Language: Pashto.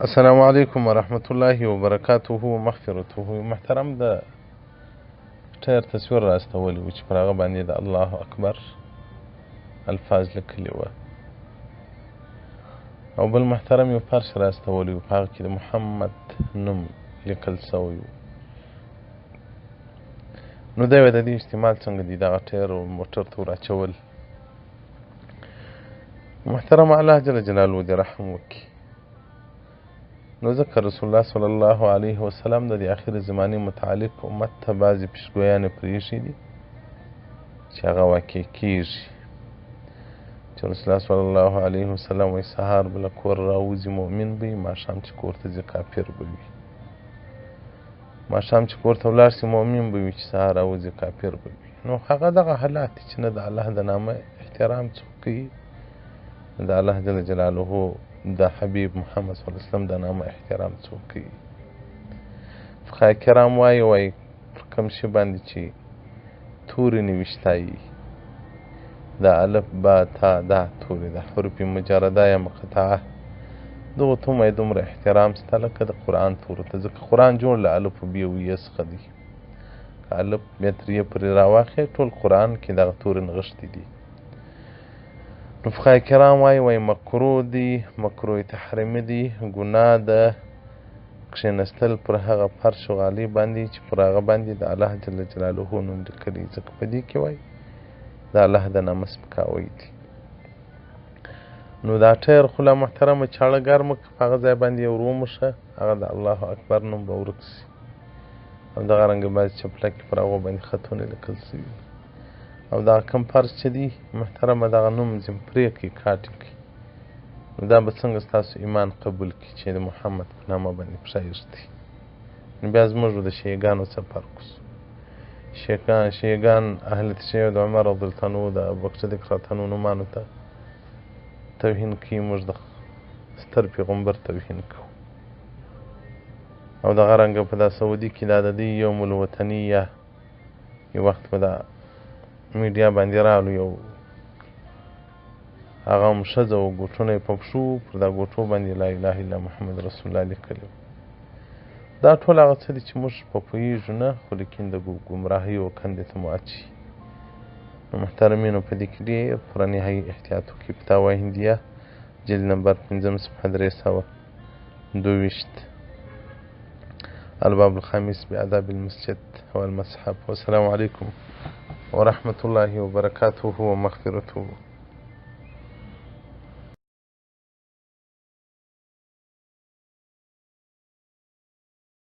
السلام علیکم ورحمة الله وبرکاته ومغفرته. محترم د ټایر تصویر را استولی و چې پر هغه باندې د الله اکبر الفاظ لیکلي وه، او بل محترم یو فرش را استولی و په هغه کې د محمد نوم لیکل سوی و. نو دا وی د دې استعمال څنګه دی دغه ټایر او موټر ته ور اچول. محترم الله جل جلاله دې رحم وکړي. نو ځکه رسول الله صلی الله علیه وسلم د آخر زمانې متعلق امت ته بعضې پیشګویانې پرېښي دي چې هغه واقع کېږي، چې رسول الله صلی الله علیه وسلم وایي سهار به له کور راوځي مؤمن به وي، ماښام چې کور ته ځي کافر به وي. ماښام چې کور ته ولاړ شي مؤمن به وي، چې سهار راوځي کافر به وي. نو هغه دغه حالات دي چې نه د الله د نامه احترام څوک کوي، د الله جل جلاله د حبیب محمد صلی الله علیه وسلم د نامه احترام څوک کوي. فقهای کرام وایي پر کوم شي باندې چې تورې نوشتایي د الف با تا دا تورې د حروف مجرده یا مقطعه دغو ته هم دومره احترام سته لکه د قرآن تورو ته، ځکه قرآن جوړ له الف و ب و ی څخه دی. که الف بیا تر ی پورې راواخلې ټول قرآن کې دغه تورې نغښتې دي. نو فقهای کرام وایي مکروه دي، مکروه تحریمي دي، ګناه ده کښېنستل پر هغه فرش و غالۍ باندې چې پر هغه باندې د الله جل جلاله نوم لیکلی، ځکه په دې کې وایي د الله د نامه سپکاوی دي. نو دا ټایر خو لا محترمه چاړه ګرمه که په هغه ځای باندې یې ور وموښه، هغه د الله اکبر نوم به ورک شي. او دغه رنګه بعضې چپلکې پر هغو باندې خطونه لیکل سوي، او دغه کم فرض چې دی محترمه دغه نوم ځینې پرې کړي کاټ کړي، نو دا به څنګه ستاسو ایمان قبول کړي چې د محمد په نامه باندې پښه ایږدي. نو بیا زموږ د شیګانو څه فرق وسو. شیګان اهل تشیع د عمر رضی الله عنه د ابوبکر صدیق رضی الله عنه نومانو ته توهین کوي، موږ د ستر پیغمبر توهین کوو. او دغه رنګه په دا سعودي کې دا د دې یوم الوطنیه یو وخت په دا میډیا باندې راغلو، یو هغه هم ښځه و ګوټونه یې په پښو پر دا ګوټو باندې لا اله الا محمد رسول الله لیکلي و. دا ټول هغه څه دي چې موږ په پوهېږو نه، خو لیکن د ګمراهۍ و کندې ته مو اچوي. نو محترمینو په دې کې ډېر پوره نهایي احتیاط وکړئ. فتاوی هندیه جلد نمبر 5 صفحه 322 الباب الخامس بآداب المسجد والمصحف. والسلام علیکم ورحمة الله وبرکاته ومغفرته.